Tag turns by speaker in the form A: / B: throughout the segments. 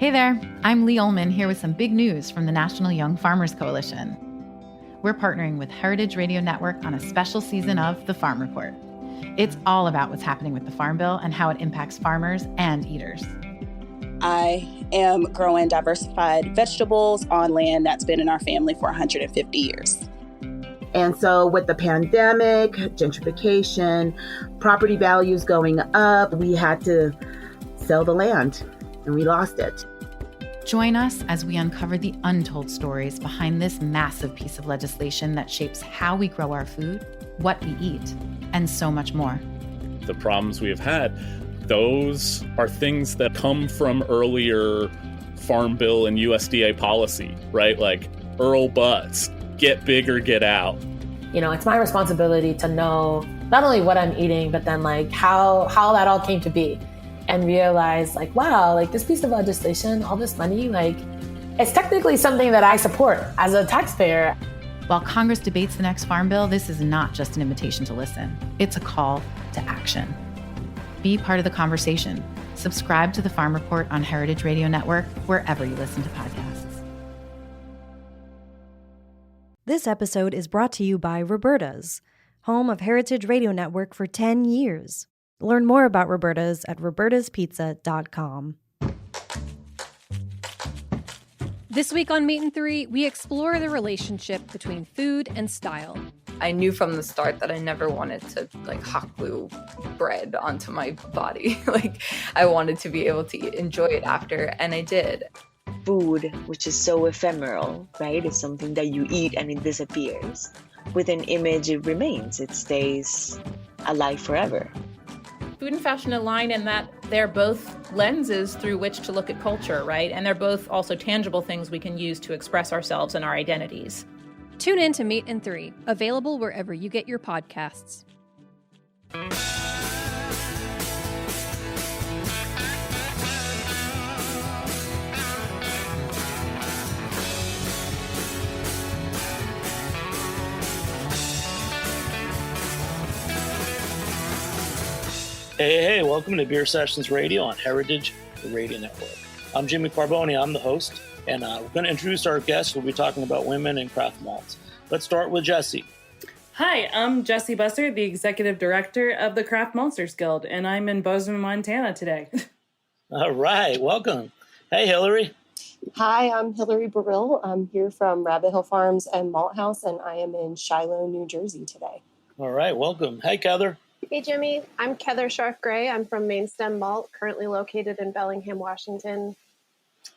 A: Hey there, I'm Lee Ullman here with some big news from the National Young Farmers Coalition. We're partnering with Heritage Radio Network on a special season of The Farm Report. It's all about what's happening with the Farm Bill and how it impacts farmers and eaters.
B: I am growing diversified vegetables on land that's been in our family for 150 years.
C: And so with the pandemic, gentrification, property values going up, we had to sell the land and we lost it.
A: Join us as we uncover the untold stories behind this massive piece of legislation that shapes how we grow our food, what we eat, and so much more.
D: The problems we have had, those are things that come from earlier Farm Bill and USDA policy, right? Like Earl Butts, get big or get out.
E: You know, it's my responsibility to know not only what I'm eating, but then like how that all came to be. And realize like, wow, like this piece of legislation, all this money, like it's technically something that I support as a taxpayer.
A: While Congress debates the next Farm Bill, this is not just an invitation to listen. It's a call to action. Be part of the conversation. Subscribe to the Farm Report on Heritage Radio Network, wherever you listen to podcasts.
F: This episode is brought to you by Roberta's, home of Heritage Radio Network for 10 years. Learn more about Roberta's at robertaspizza.com.
G: This week on Meat and Three, we explore the relationship between food and style.
H: I knew from the start that I never wanted to like hot glue bread onto my body. Like I wanted to be able to enjoy it after, and I did.
I: Food, which is so ephemeral, right? It's something that you eat and it disappears. With an image, it remains. It stays alive forever.
J: Food and fashion align in that they're both lenses through which to look at culture, right? And they're both also tangible things we can use to express ourselves and our identities.
G: Tune in to Meat and Three, available wherever you get your podcasts.
K: Hey, welcome to Beer Sessions Radio on Heritage Radio Network. I'm Jimmy Carboni, I'm the host, and we're going to introduce our guests. We'll be talking about women in craft malts. Let's start with Jessie.
L: Hi, I'm Jessie Busser, the Executive Director of the Craft Maltsters Guild, and I'm in Bozeman, Montana today.
K: All right, welcome. Hey, Hilary.
M: Hi, I'm Hilary Burrill. I'm here from Rabbit Hill Farms and Malthouse, and I am in Shiloh, New Jersey today.
K: All right, welcome. Hey, Kether.
N: Hey, Jimmy. I'm Kether Sharf-Gray. I'm from Mainstem Malt, currently located in Bellingham, Washington.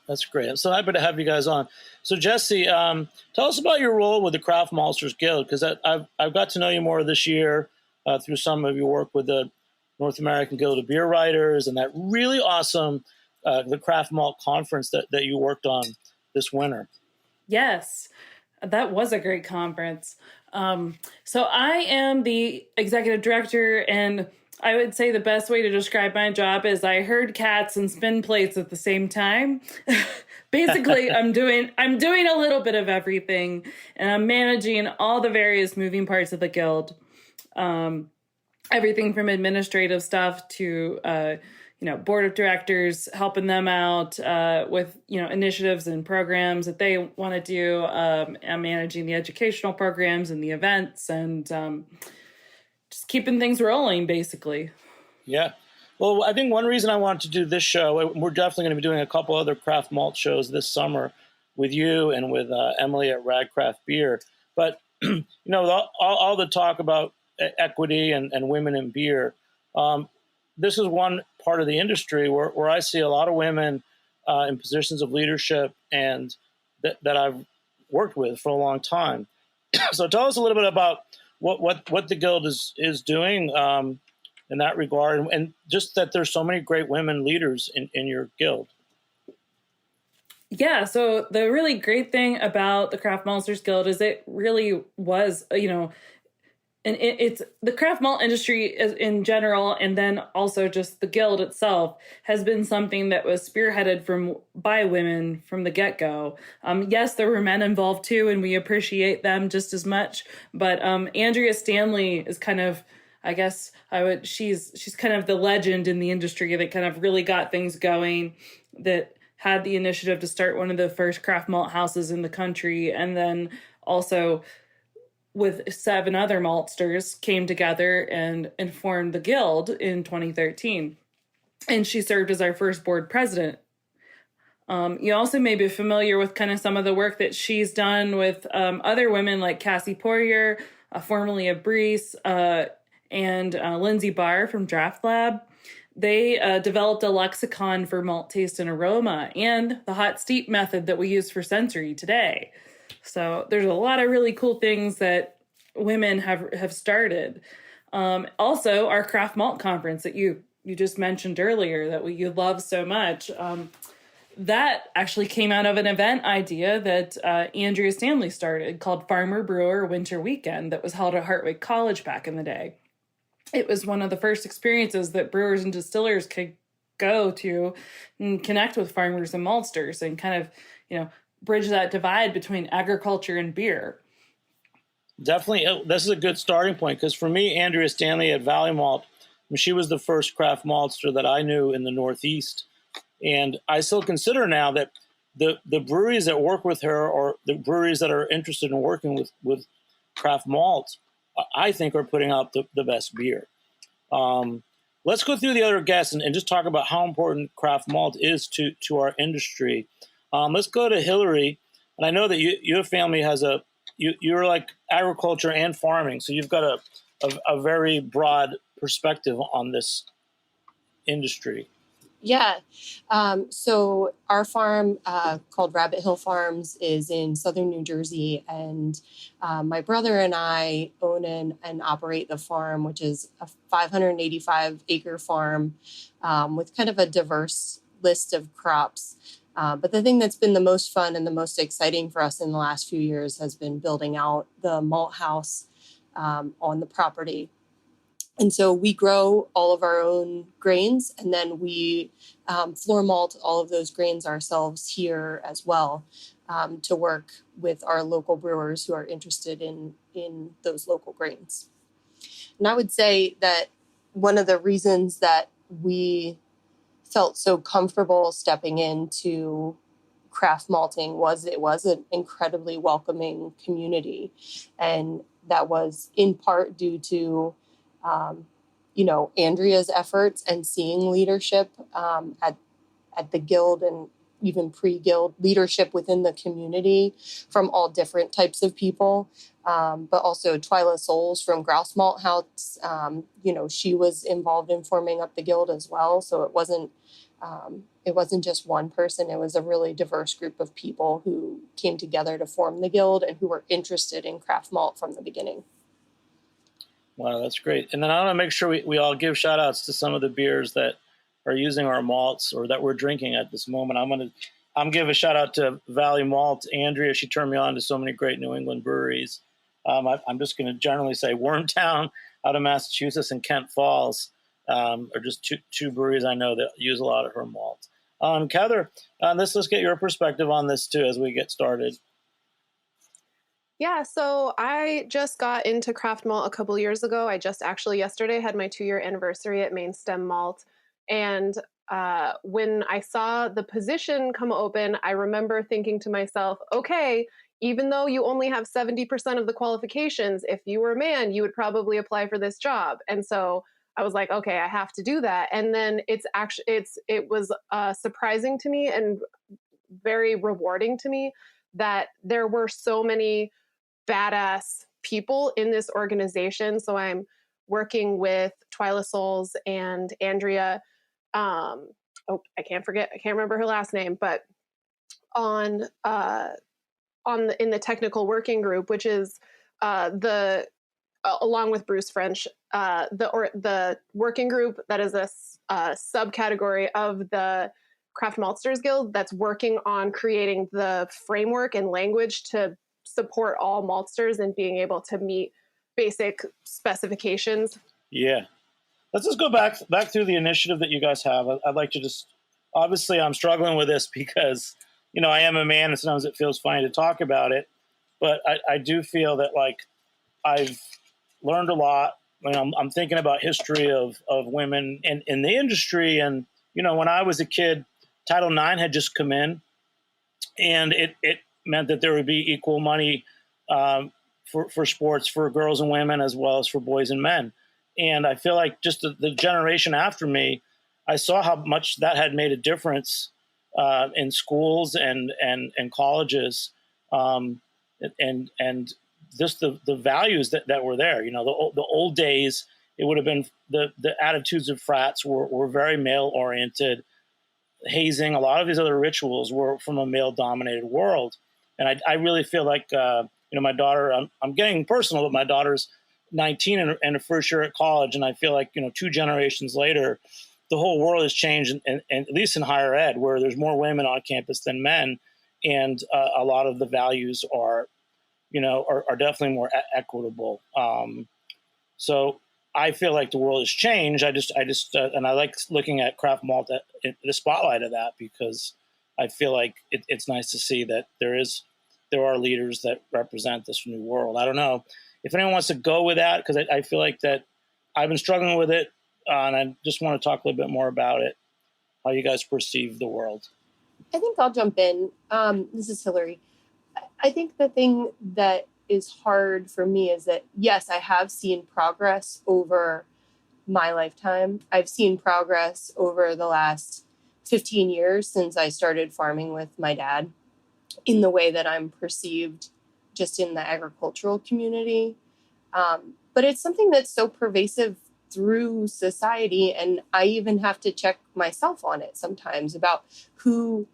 K: That's great. I'm so happy to have you guys on. So, Jessie, tell us about your role with the Craft Maltsters Guild, because I've got to know you more this year through some of your work with the North American Guild of Beer Writers and that really awesome the Craft Malt Conference that you worked on this winter.
L: Yes, that was a great conference. So I am the executive director, and I would say the best way to describe my job is I herd cats and spin plates at the same time. Basically, I'm doing a little bit of everything, and I'm managing all the various moving parts of the guild. Everything from administrative stuff to board of directors, helping them out with, initiatives and programs that they want to do. I'm managing the educational programs and the events and just keeping things rolling, basically.
K: Yeah. Well, I think one reason I wanted to do this show, we're definitely going to be doing a couple other craft malt shows this summer with you and with Emily at Radcraft Beer. But, all the talk about equity and women in beer, this is one part of the industry where I see a lot of women in positions of leadership and that I've worked with for a long time. So tell us a little bit about what the Guild is doing in that regard, and just that there's so many great women leaders in your Guild.
L: Yeah, so the really great thing about the Craft Maltsters Guild is it really was, and it's the craft malt industry in general, and then also just the guild itself has been something that was spearheaded by women from the get-go. Yes, there were men involved too, and we appreciate them just as much. But Andrea Stanley is kind of, I guess she's kind of the legend in the industry that kind of really got things going, that had the initiative to start one of the first craft malt houses in the country. And then also with 7 other maltsters came together and formed the guild in 2013. And she served as our first board president. You also may be familiar with kind of some of the work that she's done with other women like Cassie Poirier, formerly of Breeze, and Lindsay Barr from Draft Lab. They developed a lexicon for malt taste and aroma and the hot steep method that we use for sensory today. So there's a lot of really cool things that women have started. Also, our Craft Malt Conference that you just mentioned earlier that you love so much, that actually came out of an event idea that Andrea Stanley started called Farmer Brewer Winter Weekend that was held at Hartwick College back in the day. It was one of the first experiences that brewers and distillers could go to and connect with farmers and maltsters and kind of, bridge that divide between agriculture and beer.
K: Definitely. This is a good starting point because for me, Andrea Stanley at Valley Malt, she was the first craft maltster that I knew in the Northeast. And I still consider now that the breweries that work with her or the breweries that are interested in working with craft malt, I think are putting out the best beer. Let's go through the other guests and just talk about how important craft malt is to our industry. Let's go to Hilary. And I know that your family has you're like agriculture and farming. So you've got a very broad perspective on this industry.
M: Yeah. So our farm called Rabbit Hill Farms is in southern New Jersey. And my brother and I own and operate the farm, which is a 585-acre farm with kind of a diverse list of crops. But the thing that's been the most fun and the most exciting for us in the last few years has been building out the malt house on the property. And so we grow all of our own grains, and then we floor malt all of those grains ourselves here as well to work with our local brewers who are interested in those local grains. And I would say that one of the reasons that we felt so comfortable stepping into craft malting was it was an incredibly welcoming community. And that was in part due to Andrea's efforts and seeing leadership at the guild and even pre-guild leadership within the community from all different types of people. But also Twyla Souls from Grouse Malt House, she was involved in forming up the guild as well. So it wasn't just one person. It was a really diverse group of people who came together to form the guild and who were interested in craft malt from the beginning.
K: Wow, that's great. And then I want to make sure we all give shout outs to some of the beers that are using our malts or that we're drinking at this moment. I'm give a shout out to Valley Malt. Andrea, she turned me on to so many great New England breweries. I'm just going to generally say Wormtown out of Massachusetts and Kent Falls are just two breweries I know that use a lot of her malt. Kether, let's get your perspective on this too as we get started.
N: Yeah, so I just got into craft malt a couple years ago. I just actually yesterday had my 2-year anniversary at Mainstem Malt. And when I saw the position come open, I remember thinking to myself, okay, even though you only have 70% of the qualifications, if you were a man, you would probably apply for this job. And so I was like, okay, I have to do that. And then it was surprising to me and very rewarding to me that there were so many badass people in this organization. So I'm working with Twyla Souls and Andrea. I can't remember her last name, but in the technical working group, which is along with Bruce French, the working group that is a subcategory of the Craft Maltsters Guild that's working on creating the framework and language to support all maltsters and being able to meet basic specifications.
K: Yeah. Let's just go back through the initiative that you guys have. I'd like to obviously I'm struggling with this because, I am a man and sometimes it feels funny to talk about it, but I do feel that I've learned a lot. I'm thinking about history of women in the industry. And, when I was a kid, Title IX had just come in, and it meant that there would be equal money for sports for girls and women as well as for boys and men. And I feel like just the generation after me, I saw how much that had made a difference in schools and colleges, and just the values that were there. The old days, it would have been the attitudes of frats were very male oriented. Hazing, a lot of these other rituals were from a male dominated world. And I really feel like, my daughter, I'm getting personal, but my daughter's 19 and a first year at college. And I feel like, 2 generations later, the whole world has changed, and at least in higher ed, where there's more women on campus than men. And a lot of the values are definitely more equitable. So I feel like the world has changed. I just and I like looking at Craft Malt in the spotlight of that, because I feel like it's nice to see that there are leaders that represent this new world. I don't know if anyone wants to go with that, because I feel like that I've been struggling with it, and I just want to talk a little bit more about it, how you guys perceive the world.
M: I think I'll jump in. This is Hilary. I think the thing that is hard for me is that, yes, I have seen progress over my lifetime. I've seen progress over the last 15 years since I started farming with my dad, in the way that I'm perceived just in the agricultural community. But it's something that's so pervasive through society. And I even have to check myself on it sometimes about who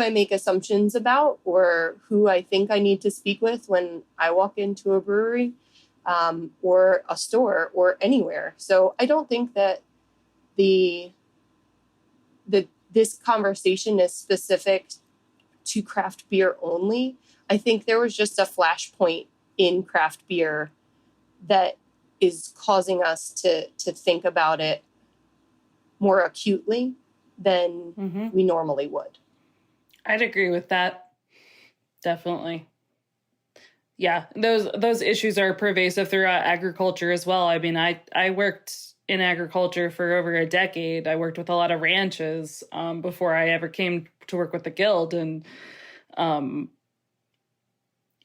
M: I make assumptions about, or who I think I need to speak with when I walk into a brewery, or a store, or anywhere. So I don't think that this conversation is specific to craft beer only. I think there was just a flashpoint in craft beer that is causing us to think about it more acutely than we normally would.
L: I'd agree with that. Definitely. Yeah, those issues are pervasive throughout agriculture as well. I mean, I worked in agriculture for over a decade. I worked with a lot of ranches before I ever came to work with the Guild. And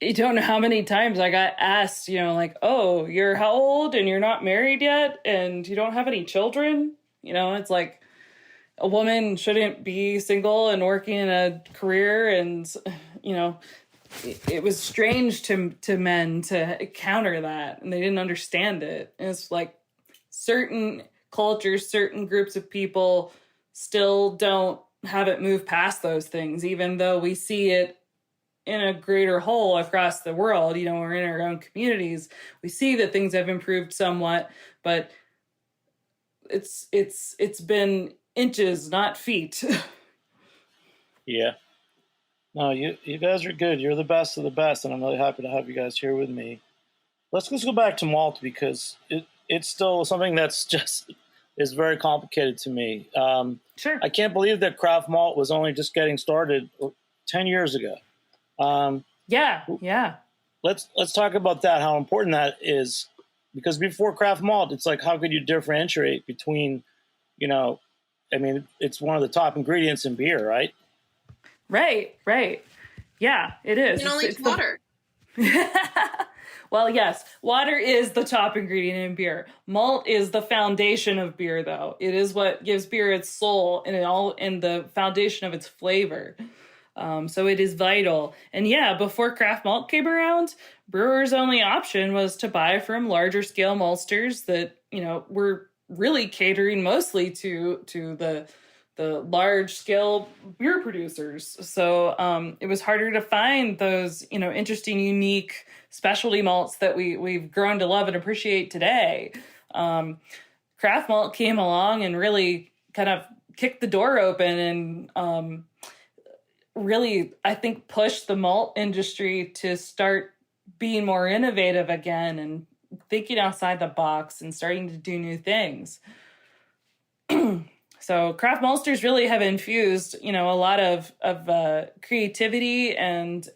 L: you don't know how many times I got asked, oh, you're how old and you're not married yet and you don't have any children? It's like, a woman shouldn't be single and working in a career. And, it was strange to men to counter that, and they didn't understand it. And it's like certain cultures, certain groups of people still don't have it move past those things, even though we see it in a greater whole across the world. We're in our own communities. We see that things have improved somewhat, but it's been inches, not feet.
K: Yeah. No, you guys are good. You're the best of the best, and I'm really happy to have you guys here with me. Let's go back to malt, because it's still something that's just is very complicated to me.
L: Sure.
K: I can't believe that craft malt was only just getting started 10 years ago.
L: Yeah.
K: Let's talk about that, how important that is, because before craft malt, it's like, how could you differentiate between, it's one of the top ingredients in beer, right?
L: Right. Yeah, it is.
N: And only water.
L: Well, yes, water is the top ingredient in beer. Malt is the foundation of beer, though. It is what gives beer its soul and in the foundation of its flavor. So it is vital. And yeah, before craft malt came around, brewers' only option was to buy from larger scale maltsters that, were really catering mostly to the large scale beer producers. So it was harder to find those, interesting, unique specialty malts that we've grown to love and appreciate today. Craft malt came along and really kind of kicked the door open and really, I think, pushed the malt industry to start being more innovative again and thinking outside the box and starting to do new things. So Craft Maltsters really have infused, a lot of creativity and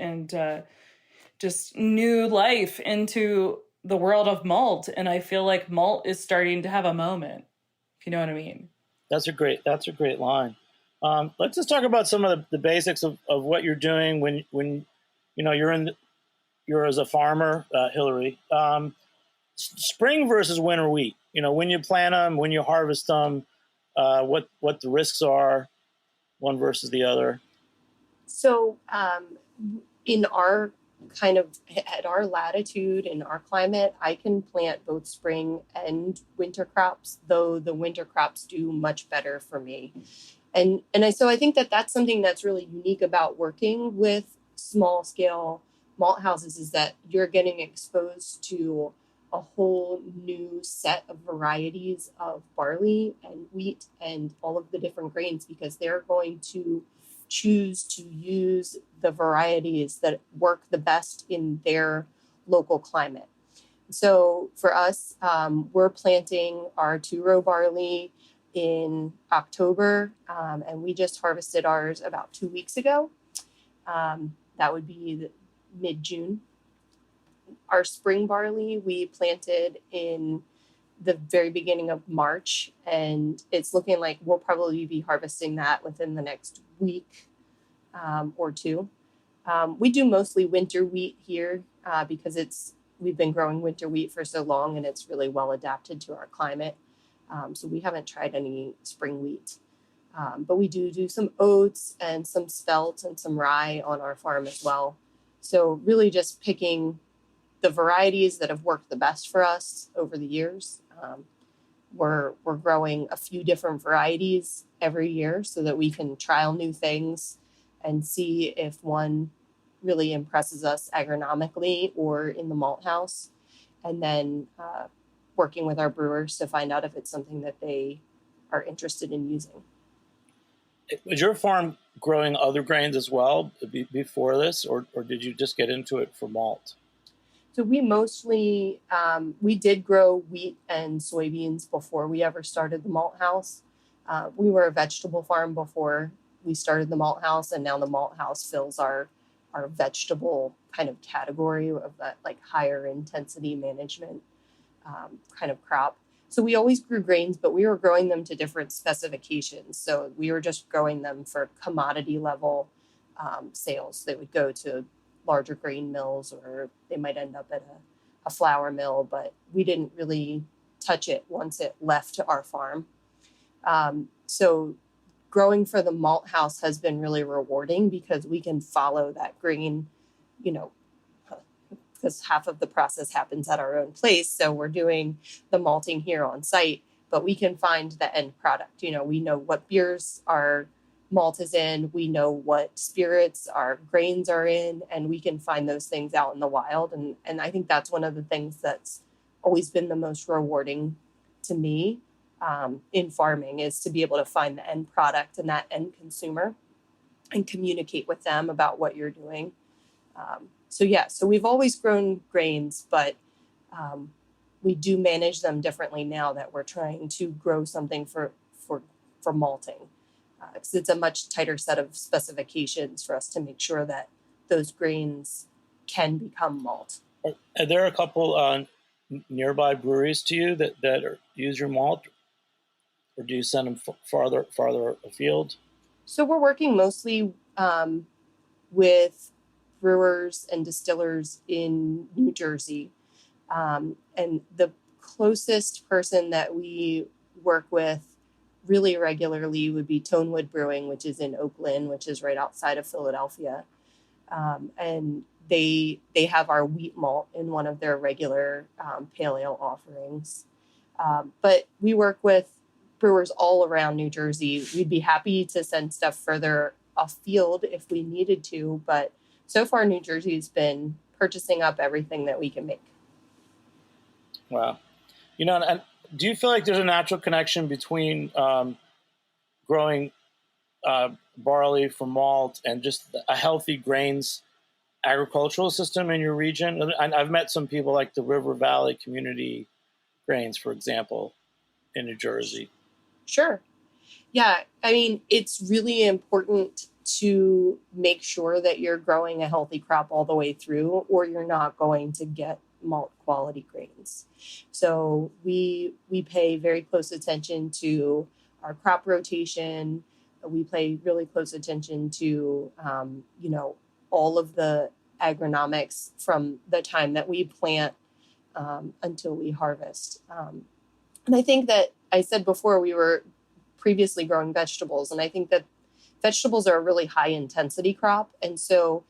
L: just new life into the world of malt. And I feel like malt is starting to have a moment, if you know what I mean.
K: That's a great line. Let's just talk about some of the basics of what you're doing when you're as a farmer, Hilary. Spring versus winter wheat. When you plant them, when you harvest them, what the risks are, one versus the other.
M: So in our at our latitude, in our climate, I can plant both spring and winter crops, though the winter crops do much better for me. So I think that that's something that's really unique about working with small scale malt houses, is that you're getting exposed to a whole new set of varieties of barley and wheat and all of the different grains, because they're going to choose to use the varieties that work the best in their local climate. So for us, we're planting our 2-row barley in October, and we just harvested ours about 2 weeks ago. That would be mid-June. Our spring barley we planted in the very beginning of March, and it's looking like we'll probably be harvesting that within the next week or two. We do mostly winter wheat here because we've been growing winter wheat for so long, and it's really well adapted to our climate. So we haven't tried any spring wheat. But we do some oats and some spelt and some rye on our farm as well. So really just picking the varieties that have worked the best for us over the years. We're growing a few different varieties every year so that we can trial new things and see if one really impresses us agronomically or in the malt house. And then working with our brewers to find out if it's something that they are interested in using.
K: Was your farm growing other grains as well before this, or did you just get into it for malt?
M: So we mostly, we did grow wheat and soybeans before we ever started the malt house. We were a vegetable farm before we started the malt house, and now the malt house fills our vegetable kind of category of that like higher intensity management kind of crop. So we always grew grains, but we were growing them to different specifications. So we were just growing them for commodity level sales. They would go to larger grain mills, or they might end up at a flour mill, but we didn't really touch it once it left our farm. So growing for the malt house has been really rewarding because we can follow that grain, because half of the process happens at our own place. So we're doing the malting here on site, but we can find the end product. We know what beers our malt is in, we know what spirits our grains are in, and we can find those things out in the wild. And I think that's one of the things that's always been the most rewarding to me in farming, is to be able to find the end product and that end consumer and communicate with them about what you're doing. So we've always grown grains, but we do manage them differently now that we're trying to grow something for malting. Because it's a much tighter set of specifications for us to make sure that those grains can become malt.
K: Are there a couple nearby breweries to you that use your malt, or do you send them farther afield?
M: So we're working mostly with brewers and distillers in New Jersey. And the closest person that we work with really regularly would be Tonewood Brewing, which is in Oakland, which is right outside of Philadelphia. And they have our wheat malt in one of their regular pale ale offerings. But we work with brewers all around New Jersey. We'd be happy to send stuff further afield if we needed to, but so far New Jersey's been purchasing up everything that we can make.
K: Wow. And do you feel like there's a natural connection between growing barley for malt and just a healthy grains agricultural system in your region? I've met some people like the River Valley Community Grains, for example, in New Jersey.
M: Sure. Yeah. I mean, it's really important to make sure that you're growing a healthy crop all the way through, or you're not going to get malt quality grains. So we pay very close attention to our crop rotation. We pay really close attention to, all of the agronomics from the time that we plant until we harvest. And I think that I said before we were previously growing vegetables, and I think that vegetables are a really high intensity crop. And so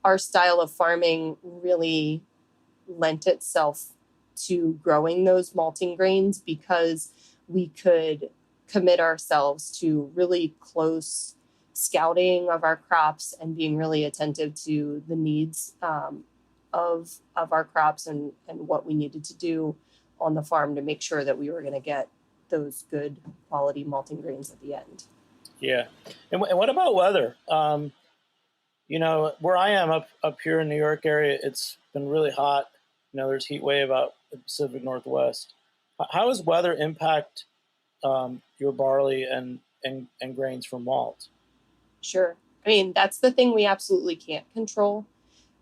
M: our style of farming really lent itself to growing those malting grains because we could commit ourselves to really close scouting of our crops and being really attentive to the needs of our crops and what we needed to do on the farm to make sure that we were going to get those good quality malting grains at the end.
K: Yeah. And what about weather? Where I am up here in New York area, it's been really hot. There's heat wave out in the Pacific Northwest. How does weather impact your barley and grains for malt?
M: Sure. I mean, that's the thing we absolutely can't control.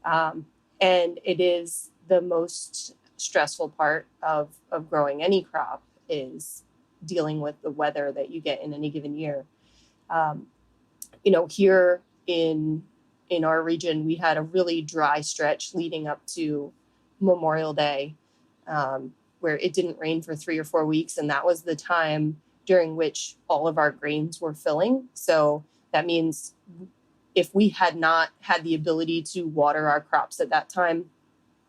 M: And it is the most stressful part of growing any crop is dealing with the weather that you get in any given year. Here in our region, we had a really dry stretch leading up to Memorial Day, where it didn't rain for 3 or 4 weeks. And that was the time during which all of our grains were filling. So that means if we had not had the ability to water our crops at that time,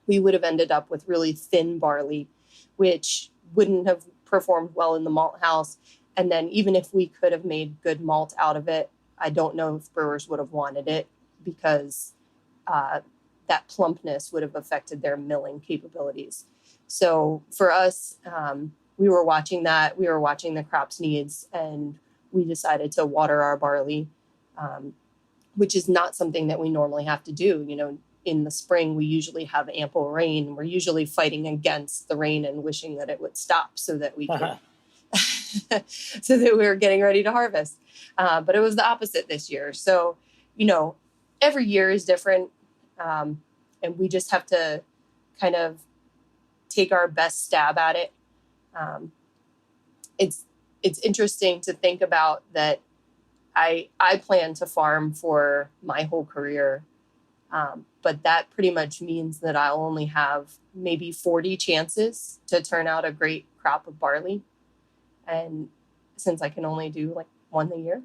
M: we would have ended up with really thin barley, which wouldn't have performed well in the malt house. And then even if we could have made good malt out of it, I don't know if brewers would have wanted it because that plumpness would have affected their milling capabilities. So for us, we were watching that. We were watching the crop's needs, and we decided to water our barley, which is not something that we normally have to do. In the spring, we usually have ample rain. We're usually fighting against the rain and wishing that it would stop so that we could, so that we were getting ready to harvest. But it was the opposite this year. So, every year is different. And we just have to kind of take our best stab at it. It's interesting to think about that I plan to farm for my whole career. But that pretty much means that I'll only have maybe 40 chances to turn out a great crop of barley. And since I can only do like one a year,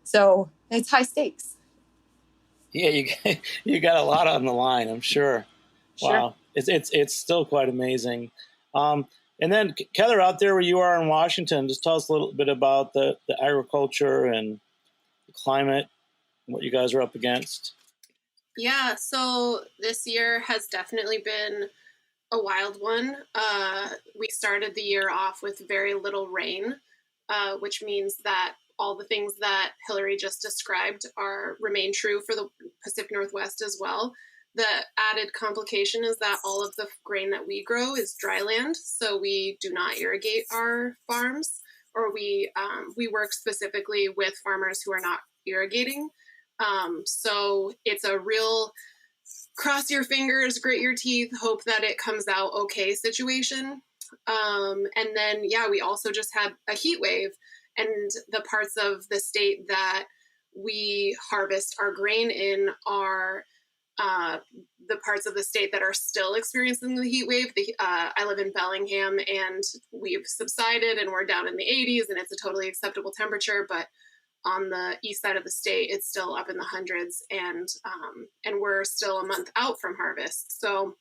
M: so it's high stakes.
K: Yeah, you got a lot on the line, I'm sure.
M: Sure.
K: Wow, it's still quite amazing. And then Kether, out there where you are in Washington, just tell us a little bit about the agriculture and the climate, and what you guys are up against.
N: Yeah, so this year has definitely been a wild one. We started the year off with very little rain, which means that all the things that Hilary just described remain true for the Pacific Northwest as well. The added complication is that all of the grain that we grow is dry land, so we do not irrigate our farms, or we work specifically with farmers who are not irrigating. So it's a real cross your fingers, grit your teeth, hope that it comes out okay situation. And then, we also just had a heat wave, and the parts of the state that we harvest our grain in are the parts of the state that are still experiencing the heat wave. I live in Bellingham, and we've subsided and we're down in the 80s, and it's a totally acceptable temperature, but on the east side of the state, it's still up in the hundreds, and we're still a month out from harvest. So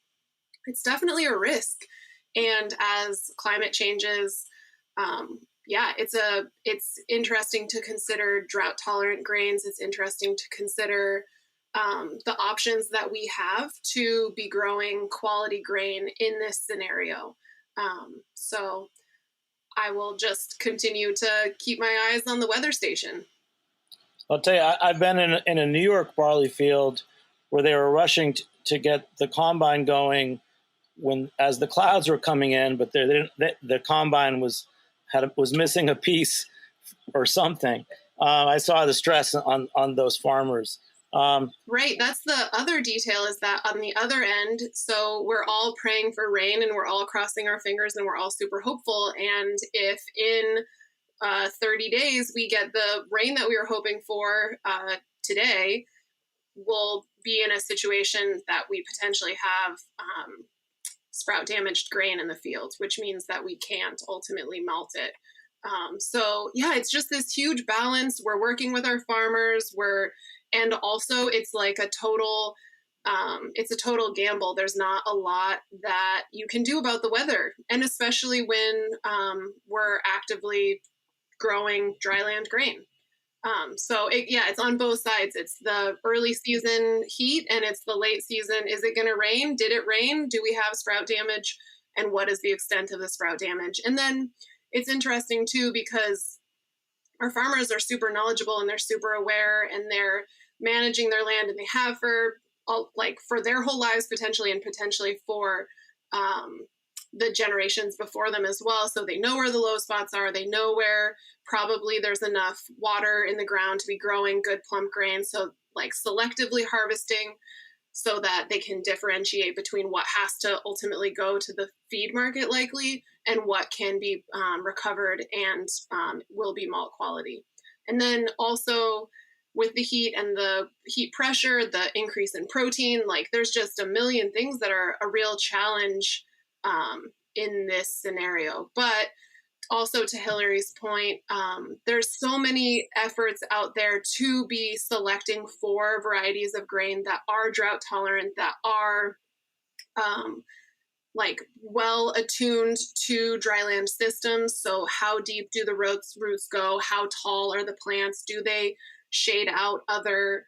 N: it's definitely a risk. And as climate changes, it's interesting to consider drought tolerant grains. It's interesting to consider the options that we have to be growing quality grain in this scenario. So I will just continue to keep my eyes on the weather station.
K: I'll tell you, I've been in a New York barley field where they were rushing to get the combine going as the clouds were coming in, but the combine was missing a piece or something. I saw the stress on those farmers.
N: Right. That's the other detail, is that on the other end, so we're all praying for rain and we're all crossing our fingers and we're all super hopeful. And if in 30 days, we get the rain that we were hoping for today, we'll be in a situation that we potentially have sprout damaged grain in the fields, which means that we can't ultimately malt it. So yeah, it's just this huge balance. We're working with our farmers. And also it's like it's a total gamble. There's not a lot that you can do about the weather. And especially when we're actively growing dryland grain. It's on both sides. It's the early season heat and it's the late season. Is it going to rain? Did it rain? Do we have sprout damage? And what is the extent of the sprout damage? And then it's interesting too, because our farmers are super knowledgeable and they're super aware and they're managing their land, and they have for their whole lives potentially, and potentially for the generations before them as well. So they know where the low spots are. They know where probably there's enough water in the ground to be growing good plump grain. So like selectively harvesting so that they can differentiate between what has to ultimately go to the feed market likely and what can be recovered and will be malt quality. And then also with the heat and the heat pressure, the increase in protein, like there's just a million things that are a real challenge in this scenario. But also to Hilary's point, there's so many efforts out there to be selecting for varieties of grain that are drought tolerant, that are well attuned to dryland systems. So how deep do the roots go? How tall are the plants? Do they shade out other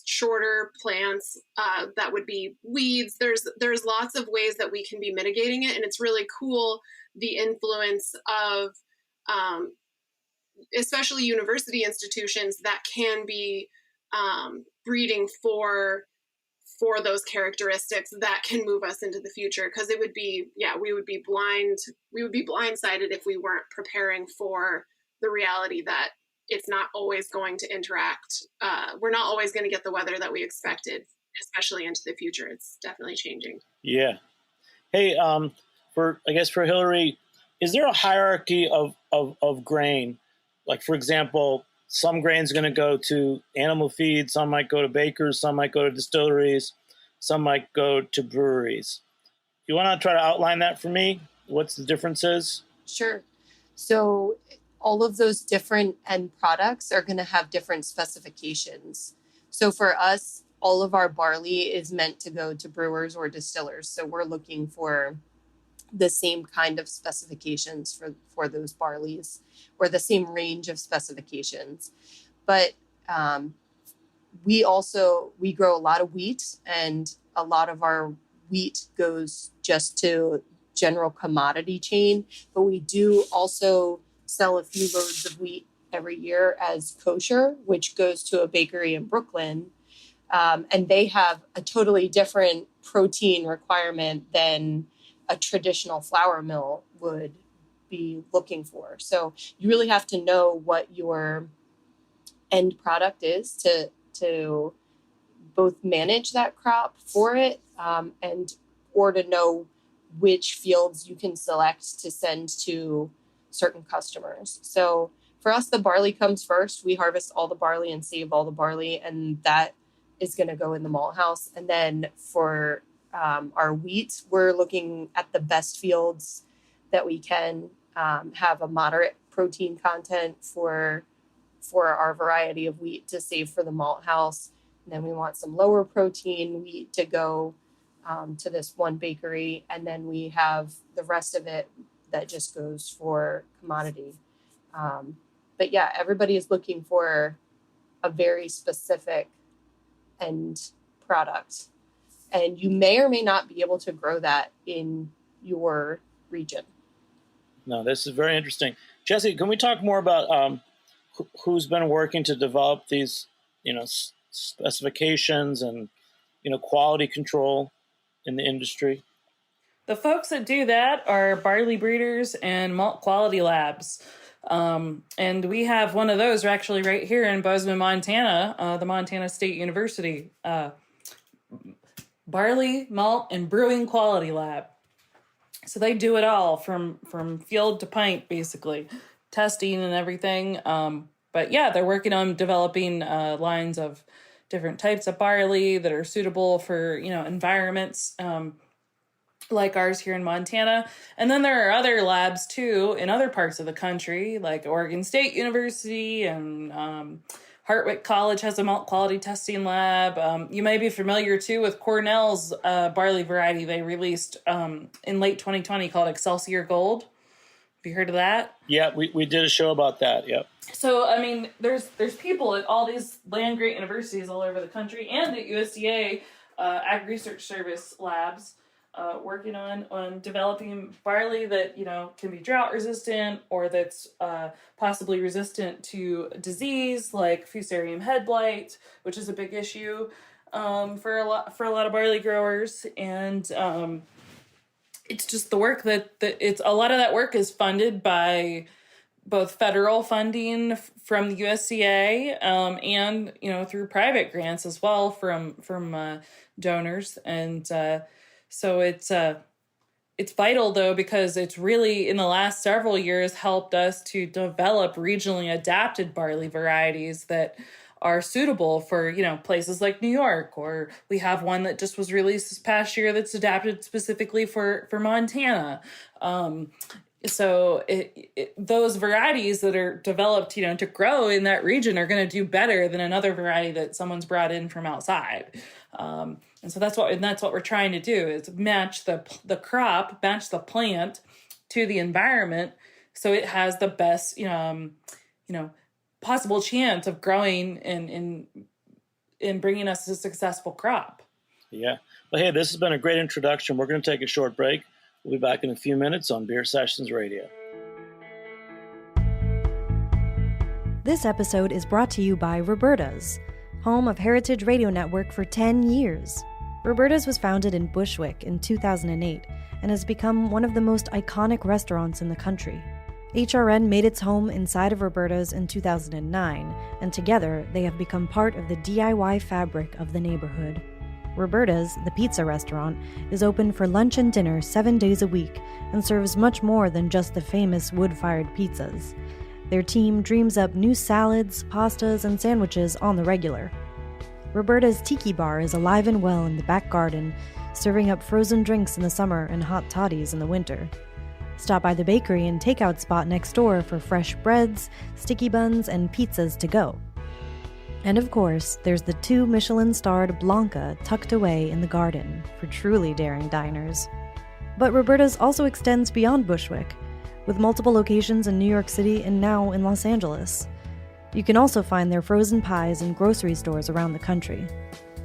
N: shorter plants that would be weeds? There's lots of ways that we can be mitigating it, and it's really cool the influence of especially university institutions that can be breeding for those characteristics that can move us into the future, because we would be blindsided if we weren't preparing for the reality that it's not always going to interact. We're not always going to get the weather that we expected, especially into the future. It's definitely changing.
K: Yeah. Hey, for Hilary, is there a hierarchy of grain? Like, for example, some grain's going to go to animal feed, some might go to bakers, some might go to distilleries, some might go to breweries. You want to try to outline that for me? What's the differences?
M: Sure. So all of those different end products are going to have different specifications. So for us, all of our barley is meant to go to brewers or distillers. So we're looking for the same kind of specifications for those barleys, or the same range of specifications. But we grow a lot of wheat, and a lot of our wheat goes just to general commodity chain. But we do also sell a few loads of wheat every year as kosher, which goes to a bakery in Brooklyn. And they have a totally different protein requirement than a traditional flour mill would be looking for. So you really have to know what your end product is to both manage that crop for it, or to know which fields you can select to send to certain customers. So for us, the barley comes first. We harvest all the barley and save all the barley, and that is going to go in the malt house. And then for our wheat, we're looking at the best fields that we can have a moderate protein content for our variety of wheat to save for the malt house. And then we want some lower protein wheat to go to this one bakery. And then we have the rest of it that just goes for commodity. But yeah, everybody is looking for a very specific end product. And you may or may not be able to grow that in your region.
K: No, this is very interesting. Jesse, can we talk more about who's been working to develop these, specifications and, quality control in the industry?
L: The folks that do that are barley breeders and malt quality labs. And we have one of those actually right here in Bozeman, Montana, the Montana State University. Barley, malt, and brewing quality lab. So they do it all from field to pint, basically. testing and everything. But yeah, they're working on developing lines of different types of barley that are suitable for, environments like ours here in Montana. And then there are other labs too in other parts of the country, like Oregon State University and Hartwick College has a malt quality testing lab. You may be familiar too with Cornell's barley variety they released in late 2020 called Excelsior Gold. Have you heard of that?
K: Yeah, we did a show about that. Yep.
L: So, I mean, there's people at all these land-grant universities all over the country and at USDA Ag Research Service labs working on developing barley that, can be drought resistant or that's possibly resistant to disease like Fusarium head blight, which is a big issue for a lot of barley growers. And it's just the work that it's a lot of that work is funded by both federal funding from the USDA and through private grants as well from donors. And so it's vital though, because it's really in the last several years helped us to develop regionally adapted barley varieties that are suitable for, places like New York, or we have one that just was released this past year that's adapted specifically for Montana. So those varieties that are developed, to grow in that region are going to do better than another variety that someone's brought in from outside. And so that's what we're trying to do is match the crop, match the plant to the environment, so it has the best, possible chance of growing and bringing us a successful crop.
K: Yeah. Well, hey, this has been a great introduction. We're going to take a short break. We'll be back in a few minutes on Beer Sessions Radio.
F: This episode is brought to you by Roberta's, home of Heritage Radio Network for 10 years. Roberta's was founded in Bushwick in 2008 and has become one of the most iconic restaurants in the country. HRN made its home inside of Roberta's in 2009, and together they have become part of the DIY fabric of the neighborhood. Roberta's, the pizza restaurant, is open for lunch and dinner 7 days a week and serves much more than just the famous wood-fired pizzas. Their team dreams up new salads, pastas, and sandwiches on the regular. Roberta's Tiki Bar is alive and well in the back garden, serving up frozen drinks in the summer and hot toddies in the winter. Stop by the bakery and takeout spot next door for fresh breads, sticky buns, and pizzas to go. And of course, there's the 2 Michelin-starred Blanca tucked away in the garden for truly daring diners. But Roberta's also extends beyond Bushwick, with multiple locations in New York City and now in Los Angeles. You can also find their frozen pies in grocery stores around the country.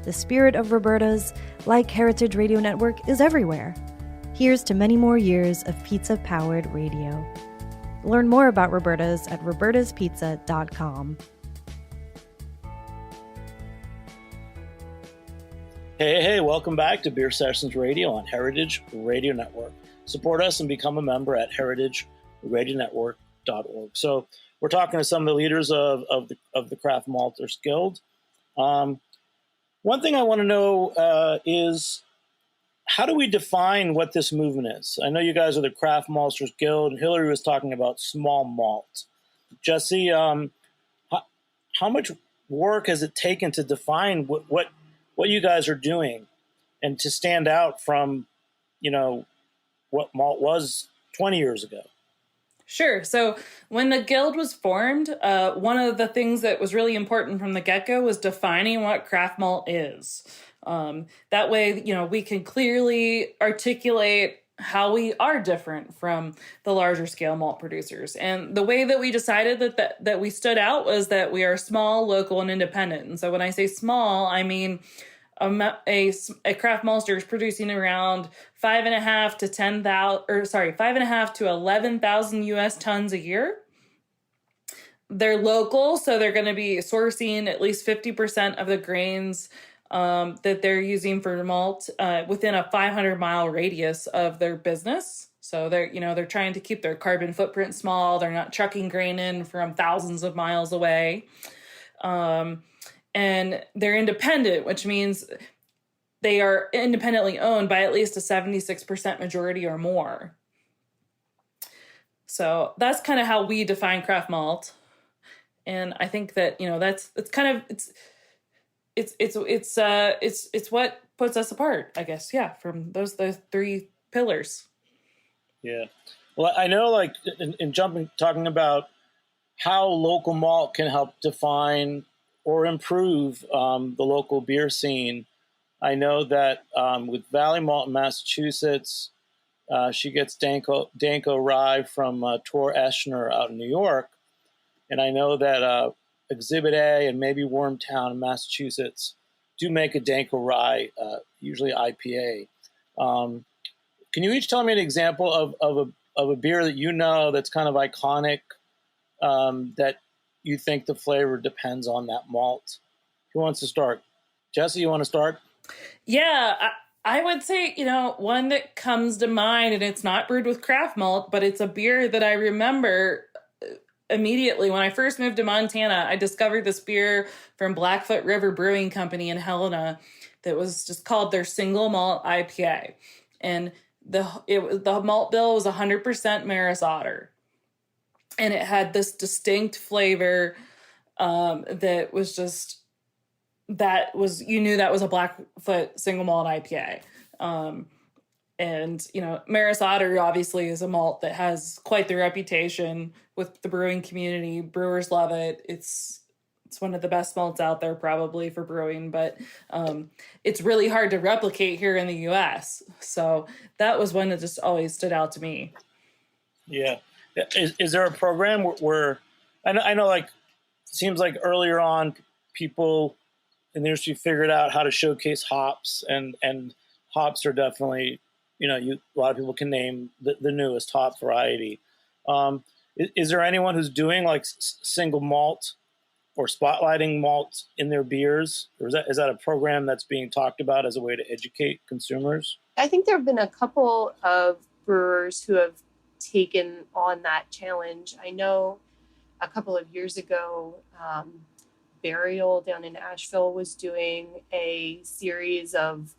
F: The spirit of Roberta's, like Heritage Radio Network, is everywhere. Here's to many more years of pizza-powered radio. Learn more about Roberta's at robertaspizza.com.
K: Hey, welcome back to Beer Sessions Radio on Heritage Radio Network. Support us and become a member at heritageradionetwork.org. So we're talking to some of the leaders of the Craft Maltsters Guild. One thing I want to know is, how do we define what this movement is? I know you guys are the Craft Maltsters Guild, and Hilary was talking about small malt. Jesse, how much work has it taken to define what you guys are doing and to stand out from, what malt was 20 years ago?
L: Sure. So when the guild was formed, one of the things that was really important from the get-go was defining what craft malt is. That way, we can clearly articulate how we are different from the larger scale malt producers. And the way that we decided that we stood out was that we are small, local, and independent. And so when I say small, I mean a craft maltster is producing around 5.5 to 11,000 U.S. tons a year. They're local, so they're going to be sourcing at least 50% of the grains that they're using for malt within a 500-mile radius of their business. So they're trying to keep their carbon footprint small. They're not trucking grain in from thousands of miles away. And they're independent, which means they are independently owned by at least a 76% majority or more. So that's kind of how we define craft malt. And I think that, it's what puts us apart, I guess. Yeah. From those 3 pillars.
K: Yeah. Well, I know, like, in talking about how local malt can help define or improve the local beer scene. I know that with Valley Malt in Massachusetts, she gets Danko Rye from Tor Eschner out in New York. And I know that Exhibit A and maybe Wormtown in Massachusetts do make a Danko Rye, usually IPA. Can you each tell me an example of a beer that you know that's kind of iconic, that you think the flavor depends on that malt? Who wants to start? Jesse, you want to start?
L: Yeah, I would say, one that comes to mind, and it's not brewed with craft malt, but it's a beer that I remember immediately. When I first moved to Montana, I discovered this beer from Blackfoot River Brewing Company in Helena that was just called their single malt IPA. And the malt bill was 100% Maris Otter. And it had this distinct flavor that was just, you knew that was a Blackfoot single malt IPA. And, Maris Otter obviously is a malt that has quite the reputation with the brewing community. Brewers love it. It's one of the best malts out there probably for brewing, but it's really hard to replicate here in the U.S. So that was one that just always stood out to me.
K: Yeah. Is there a program where I know, like, it seems like earlier on people in the industry figured out how to showcase hops, and hops are definitely, a lot of people can name the newest hop variety. Is there anyone who's doing like single malt or spotlighting malt in their beers? Or is that a program that's being talked about as a way to educate consumers?
M: I think there have been a couple of brewers who have taken on that challenge. I know a couple of years ago, Burial down in Asheville was doing a series of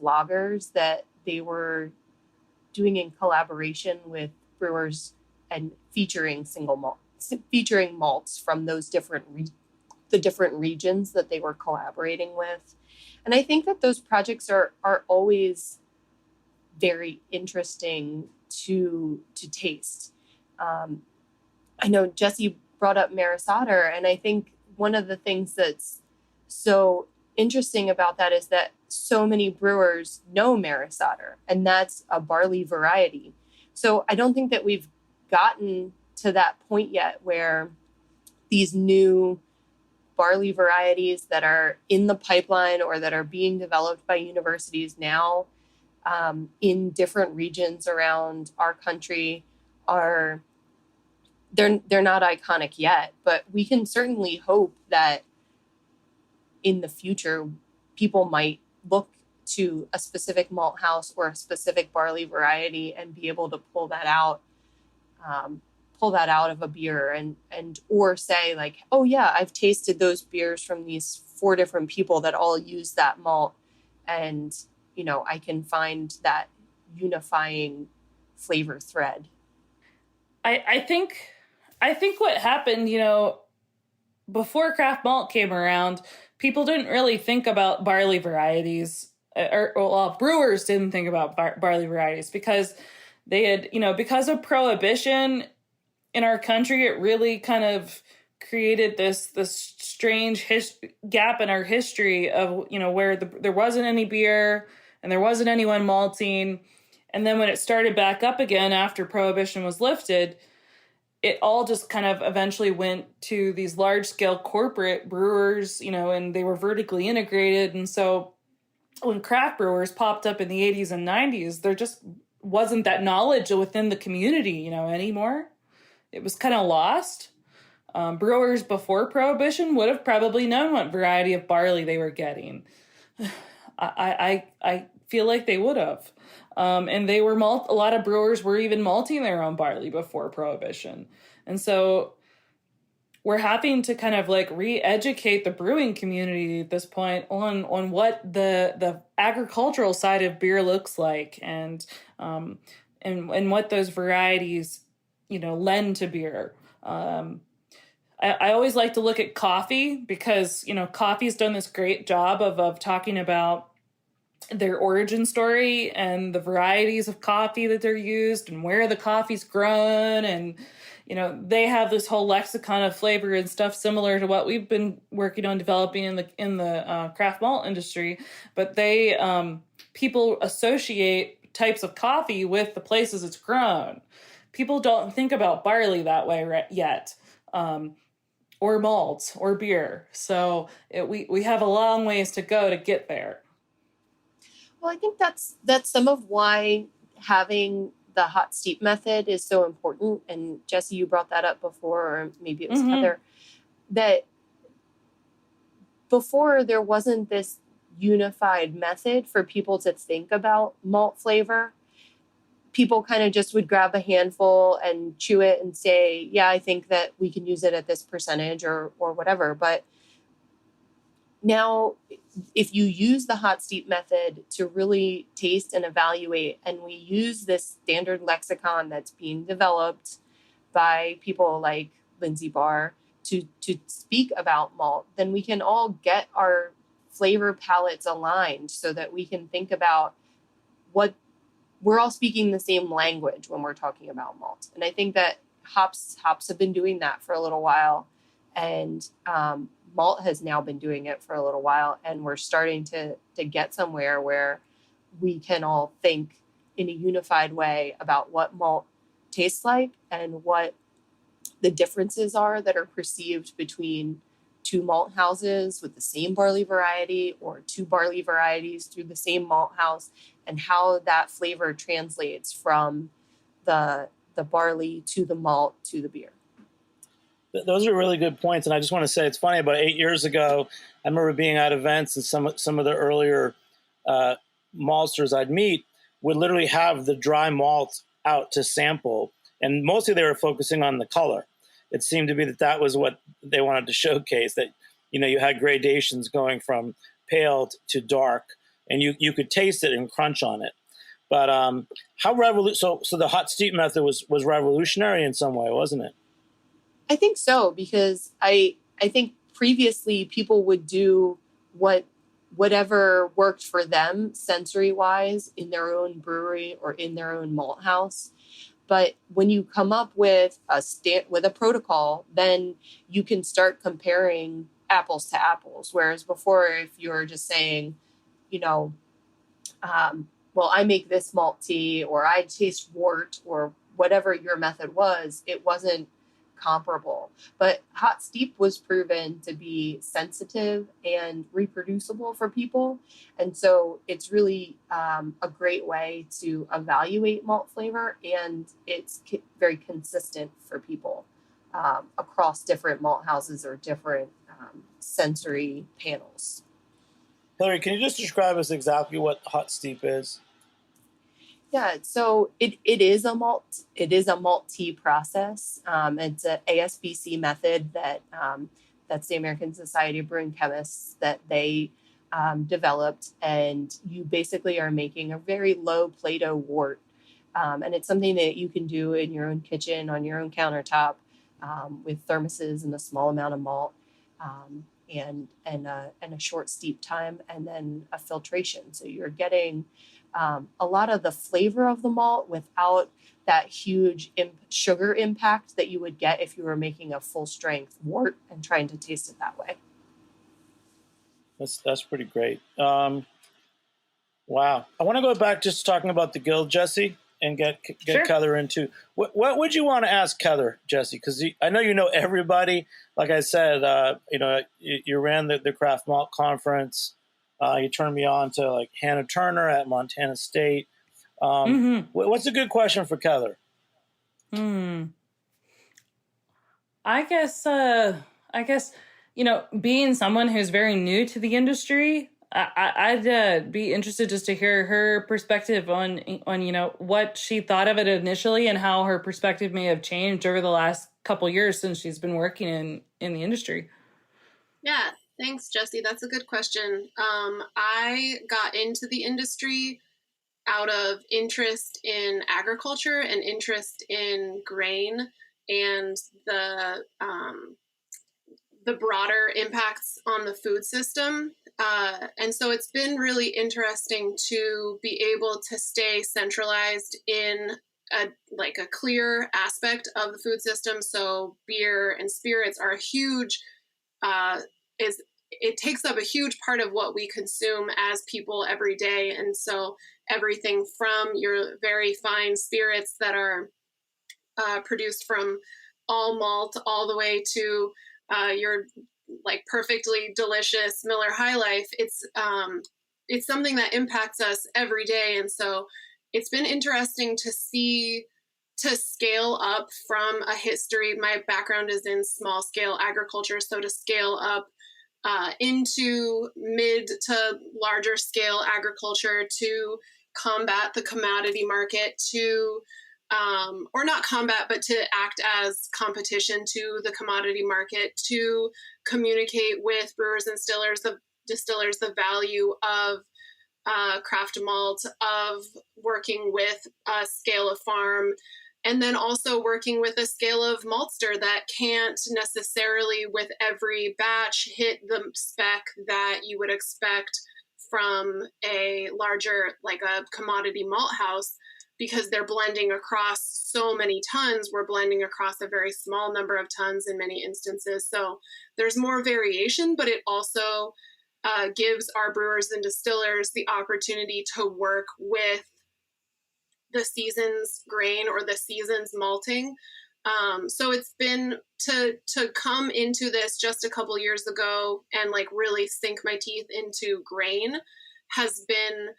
M: lagers that they were doing in collaboration with brewers and featuring malts from those different regions that they were collaborating with. And I think that those projects are always very interesting to taste. I know Jesse brought up Maris Otter, and I think one of the things that's so interesting about that is that so many brewers know Maris Otter, and that's a barley variety. So I don't think that we've gotten to that point yet where these new barley varieties that are in the pipeline or that are being developed by universities now in different regions around our country they're not iconic yet, but we can certainly hope that in the future people might look to a specific malt house or a specific barley variety and be able to pull that out of a beer and or say like, oh yeah, I've tasted those beers from these 4 different people that all use that malt, and I can find that unifying flavor thread.
L: I think what happened, before craft malt came around, people didn't really think about barley varieties, brewers didn't think about barley varieties because they had, because of prohibition in our country, it really kind of created this strange gap in our history of, where there wasn't any beer and there wasn't anyone malting. And then when it started back up again after prohibition was lifted, it all just kind of eventually went to these large scale corporate brewers, and they were vertically integrated. And so when craft brewers popped up in the 80s and 90s, there just wasn't that knowledge within the community, anymore. It was kind of lost. Brewers before prohibition would have probably known what variety of barley they were getting. I feel like they would have. And they were a lot of brewers were even malting their own barley before prohibition. And so we're having to kind of like re-educate the brewing community at this point on what the agricultural side of beer looks like and what those varieties lend to beer. I always like to look at coffee because, coffee's done this great job of talking about their origin story and the varieties of coffee that they're used and where the coffee's grown. And, they have this whole lexicon of flavor and stuff similar to what we've been working on developing in the craft malt industry. But people associate types of coffee with the places it's grown. People don't think about barley that way yet. Or malt or beer. So we have a long ways to go to get there.
M: Well, I think that's some of why having the hot steep method is so important. And Jesse, you brought that up before, or maybe it was Kether, that before there wasn't this unified method for people to think about malt flavor. People kind of just would grab a handful and chew it and say, yeah, I think that we can use it at this percentage or whatever. But now, if you use the hot steep method to really taste and evaluate, and we use this standard lexicon that's being developed by people like Lindsay Barr to speak about malt, then we can all get our flavor palettes aligned so that we can think about what we're all speaking the same language when we're talking about malt. And I think that hops have been doing that for a little while. And malt has now been doing it for a little while. And we're starting to get somewhere where we can all think in a unified way about what malt tastes like and what the differences are that are perceived between two malt houses with the same barley variety or two barley varieties through the same malt house, and how that flavor translates from the barley to the malt to the beer.
K: Those are really good points. And I just want to say, it's funny, about 8 years ago, I remember being at events, and some of the earlier maltsters I'd meet would literally have the dry malt out to sample. And mostly they were focusing on the color. It seemed to be that was what they wanted to showcase, that, you had gradations going from pale to dark, and you could taste it and crunch on it. But so the hot steep method was revolutionary in some way, wasn't it?
M: I think so, because I think previously people would do whatever worked for them sensory wise in their own brewery or in their own malt house. But when you come up with a protocol, then you can start comparing apples to apples. Whereas before, if you're just saying, well, I make this malt tea, or I taste wort, or whatever your method was, it wasn't comparable. But hot steep was proven to be sensitive and reproducible for people. And so it's really a great way to evaluate malt flavor, and it's very consistent for people across different malt houses or different sensory panels.
K: Hilary, can you just describe us exactly what hot steep is?
M: Yeah, so it is a malt tea process. It's an ASBC method that's the American Society of Brewing Chemists that they developed, and you basically are making a very low Plato wort, and it's something that you can do in your own kitchen on your own countertop with thermoses and a small amount of malt. And a short steep time, and then a filtration. So you're getting a lot of the flavor of the malt without that huge sugar impact that you would get if you were making a full strength wort and trying to taste it that way.
K: That's pretty great. Wow. I want to go back just talking about the guild, Jesse, and get sure. Kether into what would you want to ask Kether, Jesse? Because I know you know everybody. Like I said, you ran the Craft Malt Conference. You turned me on to like Hannah Turner at Montana State. What's a good question for Kether?
L: I guess being someone who's very new to the industry, I'd be interested just to hear her perspective on what she thought of it initially and how her perspective may have changed over the last couple years since she's been working in the industry.
N: Yeah, thanks, Jesse. That's a good question. I got into the industry out of interest in agriculture and interest in grain and the broader impacts on the food system. And so it's been really interesting to be able to stay centralized in a clear aspect of the food system. So beer and spirits are a huge, it takes up a huge part of what we consume as people every day. And so everything from your very fine spirits that are produced from all malt all the way to your like perfectly delicious Miller High Life, it's something that impacts us every day. And so it's been interesting to scale up from a history. My background is in small scale agriculture. So to scale up into mid to larger scale agriculture, to combat the commodity market, to or not combat, but to act as competition to the commodity market, to communicate with brewers and distillers the value of craft malt, of working with a scale of farm, and then also working with a scale of maltster that can't necessarily with every batch hit the spec that you would expect from a larger, like a commodity malt house, because they're blending across so many tons. We're blending across a very small number of tons in many instances. So there's more variation, but it also gives our brewers and distillers the opportunity to work with the season's grain or the season's malting. So it's been to come into this just a couple years ago and like really sink my teeth into grain has been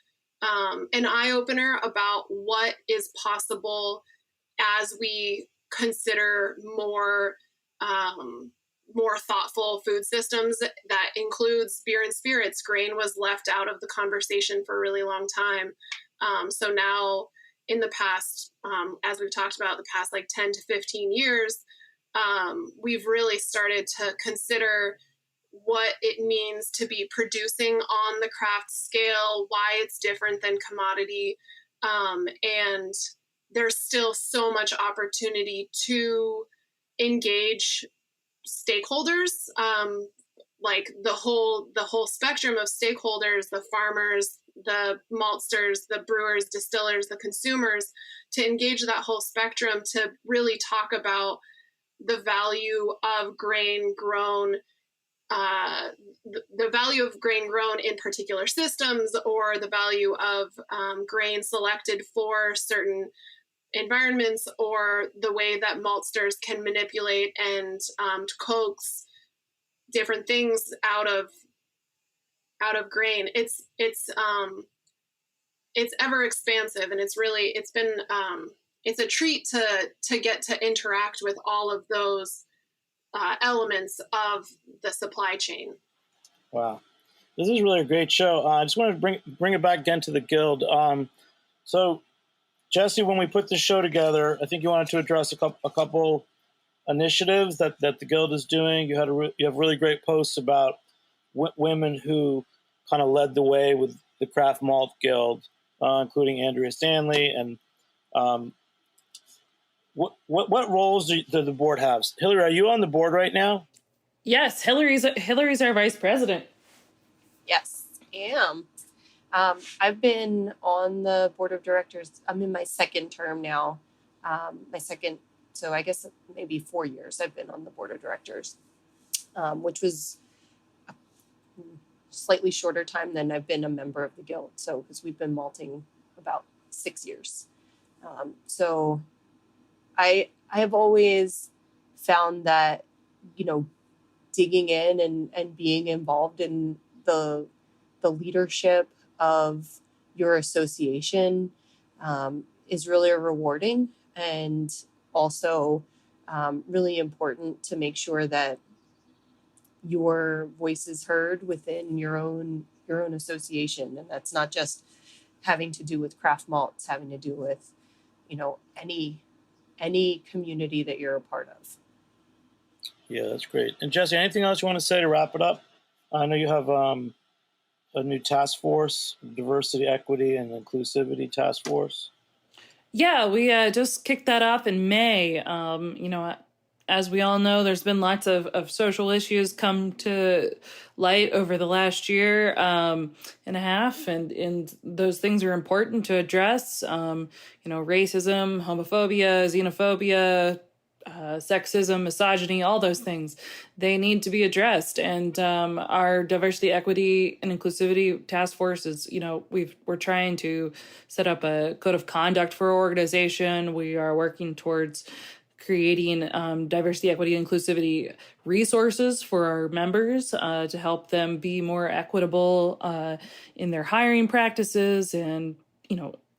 N: an eye-opener about what is possible as we consider more thoughtful food systems that includes beer and spirits. Grain was left out of the conversation for a really long time. So now in the past, as we've talked about, the past like 10 to 15 years, we've really started to consider what it means to be producing on the craft scale, why it's different than commodity. And there's still so much opportunity to engage stakeholders, like the whole spectrum of stakeholders, the farmers, the maltsters, the brewers, distillers, the consumers, to engage that whole spectrum to really talk about the value of grain grown, the value of grain grown in particular systems, or the value of grain selected for certain environments, or the way that maltsters can manipulate and coax different things out of grain. It's ever expansive, and it's been it's a treat to get to interact with all of those elements of the supply chain.
K: Wow, this is really a great show. I just wanted to bring it back again to the Guild. So, Jesse, when we put this show together, I think you wanted to address a couple initiatives that the Guild is doing. You have really great posts about women who kind of led the way with the Craft Malt Guild, including Andrea Stanley. And what roles do the board have? Hilary, are you on the board right now?
L: Yes, Hilary's our vice president.
M: Yes, I am. I've been on the board of directors. I'm in my second term now. So I guess maybe 4 years I've been on the board of directors, which was a slightly shorter time than I've been a member of the Guild. So because we've been malting about 6 years. So I have always found that, digging in and being involved in the leadership of your association is really rewarding, and also really important to make sure that your voice is heard within your own association. And that's not just having to do with craft malt, it's having to do with, any community that you're a part of. Yeah,
K: that's great. And Jesse, anything else you want to say to wrap it up? I know you have a new task force, diversity, equity, and inclusivity task force?
L: Yeah, we just kicked that off in May. As we all know, there's been lots of social issues come to light over the last year and a half, and those things are important to address. Racism, homophobia, xenophobia, sexism, misogyny, all those things, they need to be addressed. And our diversity, equity, and inclusivity task force is, we're trying to set up a code of conduct for our organization. We are working towards creating diversity, equity, and inclusivity resources for our members to help them be more equitable in their hiring practices and,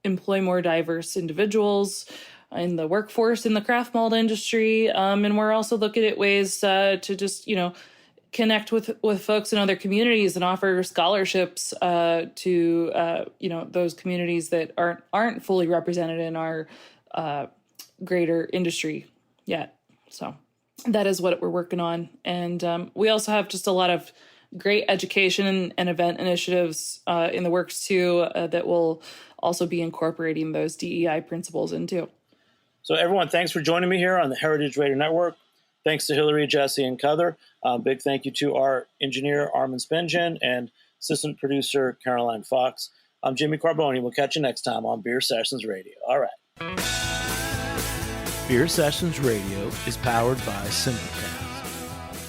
L: employ more diverse individuals in the workforce in the craft malt industry. And we're also looking at ways to just, connect with folks in other communities and offer scholarships to, those communities that aren't fully represented in our greater industry yet. So that is what we're working on. And we also have just a lot of great education and event initiatives in the works too that will also be incorporating those DEI principles into.
K: So everyone, thanks for joining me here on the Heritage Radio Network. Thanks to Hilary, Jesse, and Kether. Big thank you to our engineer, Armin Spengen, and assistant producer, Caroline Fox. I'm Jimmy Carboni. We'll catch you next time on Beer Sessions Radio. All right.
O: Beer Sessions Radio is powered by Simplecast.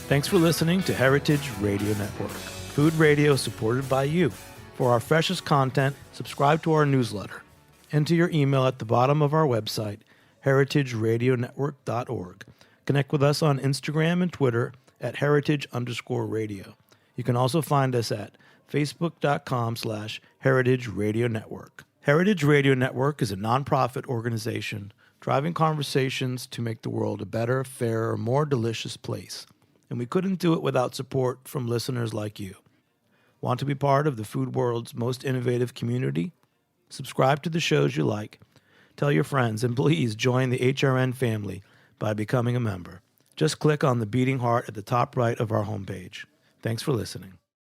O: Thanks for listening to Heritage Radio Network, food radio supported by you. For our freshest content, subscribe to our newsletter. Enter your email at the bottom of our website, heritageradionetwork.org. Connect with us on Instagram and Twitter at heritage_radio. You can also find us at facebook.com/Heritage Radio Network. Heritage Radio Network is a nonprofit organization driving conversations to make the world a better, fairer, more delicious place. And we couldn't do it without support from listeners like you. Want to be part of the food world's most innovative community? Subscribe to the shows you like. Tell your friends, and please join the HRN family by becoming a member. Just click on the beating heart at the top right of our homepage. Thanks for listening.